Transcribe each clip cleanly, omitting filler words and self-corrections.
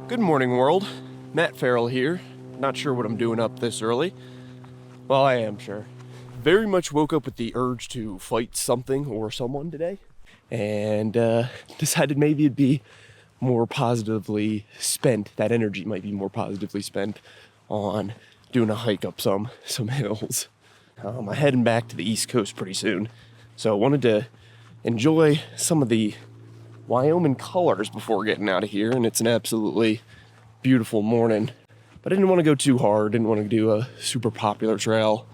Good morning, world. Matt Farrell here. Not sure what I'm doing up this early. Well, I am sure. Very much woke up with the urge to fight something or someone today, and decided maybe it'd be more positively spent. That energy might be more positively spent on doing a hike up some hills. I'm heading back to the East Coast pretty soon, so I wanted to enjoy some of the Wyoming colors before getting out of here, and it's an absolutely beautiful morning. But I didn't want to go too hard, didn't want to do a super popular trail,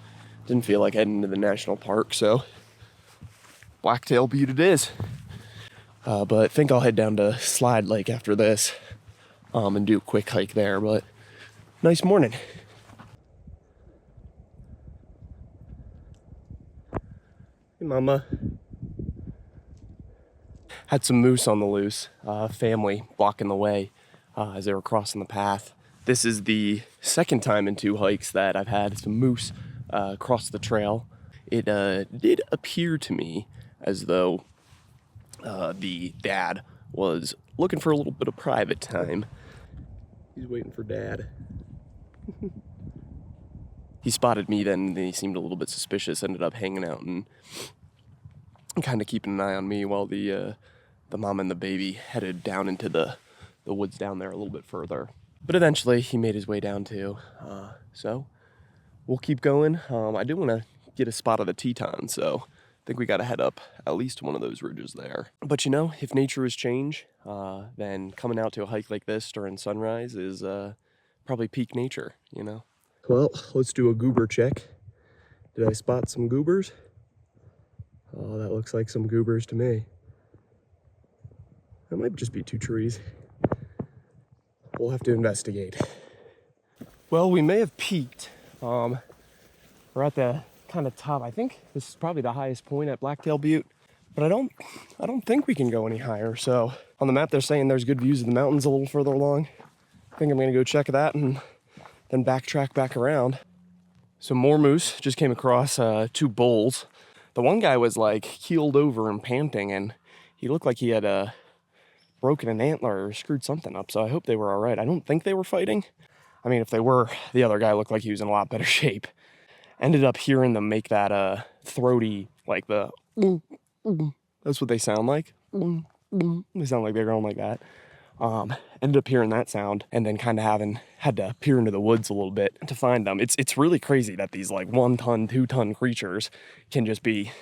didn't feel like heading to the national park, so Blacktail Butte it is. But I think I'll head down to Slide Lake after this and do a quick hike there, but nice morning. Hey, Mama. Had some moose on the loose, family blocking the way as they were crossing the path. This is the second time in 2 hikes that I've had some moose cross the trail. It did appear to me as though the dad was looking for a little bit of private time. He's waiting for Dad. He spotted me then, and he seemed a little bit suspicious, ended up hanging out and kind of keeping an eye on me while the mom and the baby headed down into the woods down there a little bit further. But eventually he made his way down too. So we'll keep going. I do want to get a spot of the Teton, so I think we got to head up at least one of those ridges there. But you know, if nature is change, then coming out to a hike like this during sunrise is probably peak nature, you know? Well, let's do a goober check. Did I spot some goobers? Oh, that looks like some goobers to me. That might just be 2 trees. We'll have to investigate. Well, we may have peaked. We're at the kind of top. I think this is probably the highest point at Blacktail Butte, but I don't think we can go any higher. So on the map, they're saying there's good views of the mountains a little further along. I think I'm gonna go check that and then backtrack back around. So more moose, just came across 2 bulls. The one guy was like keeled over and panting, and he looked like he had broken an antler or screwed something up, so I hope they were all right. I don't think they were fighting. I mean, if they were, the other guy looked like he was in a lot better shape. Ended up hearing them make that throaty, like the that's what they sound like. They sound like they're going like that. Ended up hearing that sound, and then kind of had to peer into the woods a little bit to find them. It's really crazy that these like 1-ton, 2-ton creatures can just be,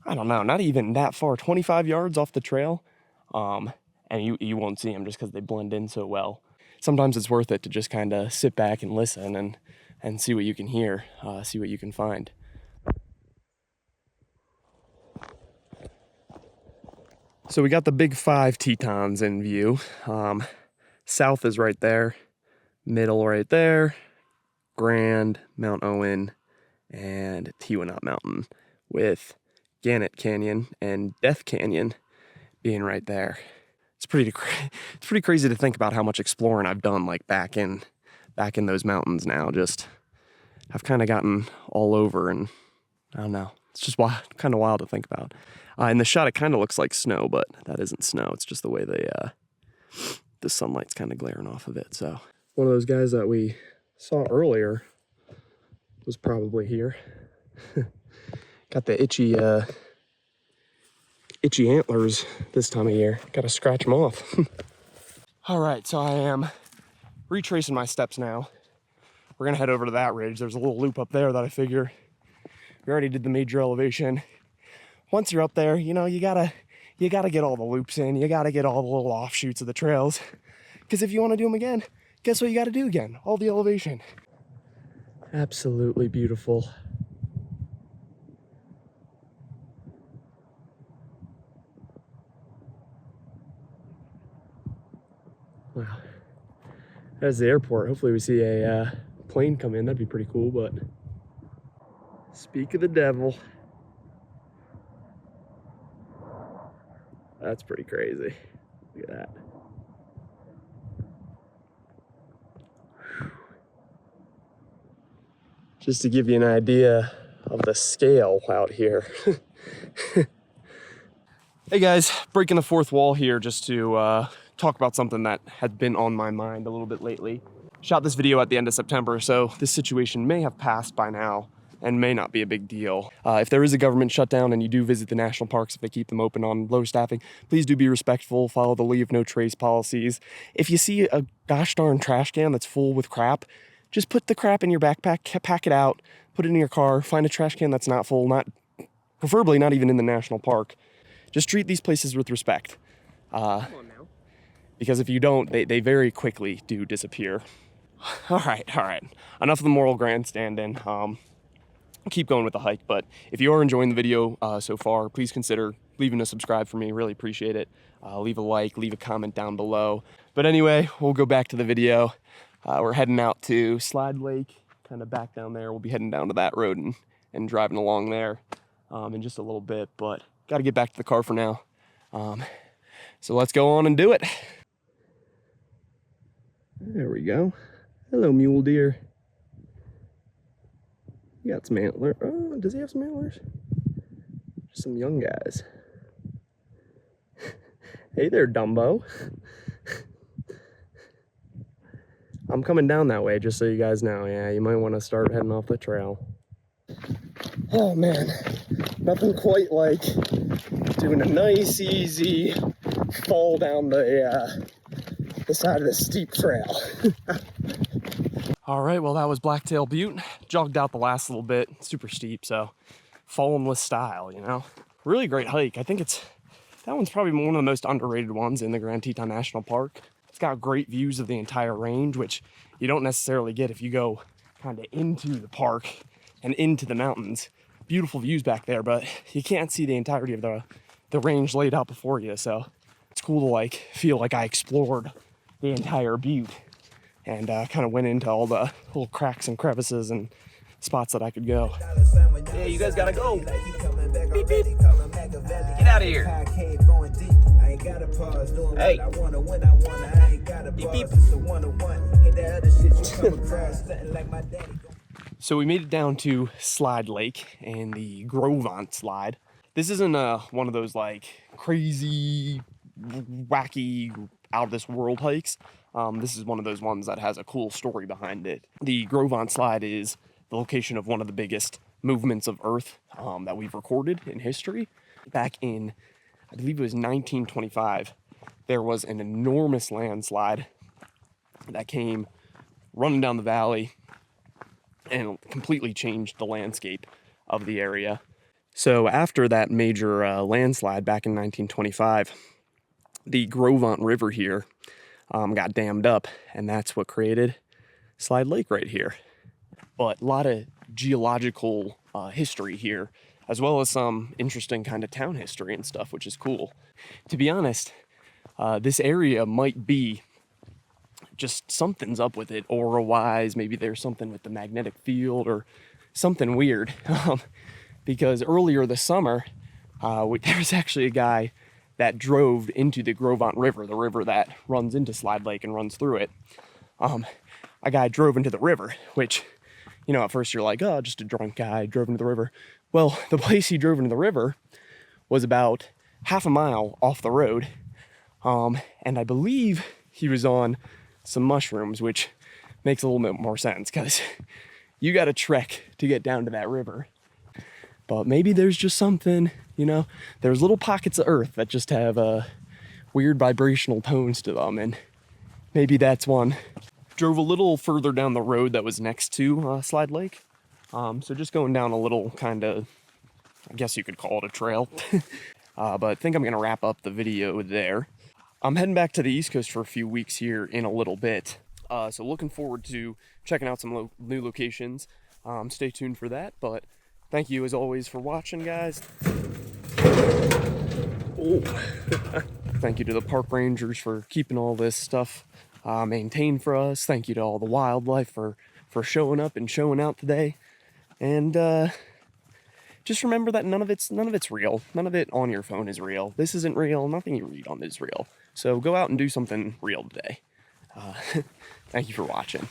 I don't know, not even that far, 25 yards off the trail. And you won't see them just because they blend in so well. Sometimes it's worth it to just kind of sit back and listen and see what you can hear, see what you can find. So we got the big 5 Tetons in view. South is right there, middle right there, Grand, Mount Owen, and Tiwanaut Mountain, with Gannett Canyon and Death Canyon being right there. It's pretty crazy to think about how much exploring I've done, like back in those mountains now. Just I've kind of gotten all over, and I don't know. It's just kind of wild to think about. In the shot, it kind of looks like snow, but that isn't snow. It's just the way the sunlight's kind of glaring off of it. So one of those guys that we saw earlier was probably here. Got the itchy antlers this time of year. Gotta scratch them off. All right, so I am retracing my steps now. We're gonna head over to that ridge. There's a little loop up there that I figure we already did the major elevation. Once you're up there, you know, you gotta get all the loops in. You gotta get all the little offshoots of the trails. Because if you want to do them again, guess what you gotta do again? All the elevation. Absolutely beautiful. Wow. That's the airport. Hopefully we see a plane come in. That'd be pretty cool, but speak of the devil. That's pretty crazy. Look at that. Just to give you an idea of the scale out here. Hey guys, breaking the fourth wall here just to talk about something that had been on my mind a little bit lately. Shot this video at the end of September, so this situation may have passed by now and may not be a big deal. If there is a government shutdown and you do visit the national parks, if they keep them open on low staffing, please do be respectful, follow the leave no trace policies. If you see a gosh darn trash can that's full with crap, just put the crap in your backpack, pack it out, put it in your car, find a trash can that's not full, preferably not even in the national park. Just treat these places with respect. Come on now. Because if you don't, they very quickly do disappear. All right. Enough of the moral grandstanding. Keep going with the hike, but if you are enjoying the video so far, please consider leaving a subscribe for me. Really appreciate it. Leave a like, leave a comment down below. But anyway, we'll go back to the video. We're heading out to Slide Lake, kind of back down there. We'll be heading down to that road and driving along there in just a little bit, but got to get back to the car for now. So let's go on and do it. There we go. Hello, mule deer. You got some antlers. Oh, does he have some antlers? Just some young guys. Hey there, Dumbo. I'm coming down that way, just so you guys know. Yeah, you might want to start heading off the trail. Oh man, nothing quite like doing a nice, easy fall down the side of the steep trail. All right, well, that was Blacktail Butte. Jogged out the last little bit, super steep, so falling with style, you know? Really great hike. I think that one's probably one of the most underrated ones in the Grand Teton National Park. It's got great views of the entire range, which you don't necessarily get if you go kind of into the park and into the mountains. Beautiful views back there, but you can't see the entirety of the range laid out before you, so it's cool to like feel like I explored the entire butte and kind of went into all the little cracks and crevices and spots that I could go. Yeah, you guys gotta go. Beep, beep. Get out of here. Hey. Beep, beep. So we made it down to Slide Lake and the Gros Ventre slide. This isn't one of those like crazy, wacky, out of this world hikes. This is one of those ones that has a cool story behind it. The Gros Ventre slide is the location of one of the biggest movements of Earth that we've recorded in history. Back in, I believe it was 1925, there was an enormous landslide that came running down the valley and completely changed the landscape of the area. So after that major landslide back in 1925, the Gros Ventre River here got dammed up, and that's what created Slide Lake right here. But a lot of geological history here, as well as some interesting kind of town history and stuff, which is cool. To be honest, this area might be just something's up with it aura-wise. Maybe there's something with the magnetic field or something weird. Because earlier this summer, there was actually a guy that drove into the Gros Ventre River, the river that runs into Slide Lake and runs through it. A guy drove into the river, which, you know, at first you're like, oh, just a drunk guy drove into the river. Well, the place he drove into the river was about half a mile off the road. And I believe he was on some mushrooms, which makes a little bit more sense because you got to trek to get down to that river. But maybe there's just something, you know, there's little pockets of earth that just have weird vibrational tones to them, and maybe that's one. Drove a little further down the road that was next to Slide Lake. So just going down a little kind of, I guess you could call it a trail. But I think I'm going to wrap up the video there. I'm heading back to the East Coast for a few weeks here in a little bit. So looking forward to checking out some new locations. Stay tuned for that, but thank you as always for watching, guys. Oh. Thank you to the park rangers for keeping all this stuff maintained for us. Thank you to all the wildlife for showing up and showing out today. And just remember that none of it's real. None of it on your phone is real. This isn't real. Nothing you read on is real. So go out and do something real today. Thank you for watching.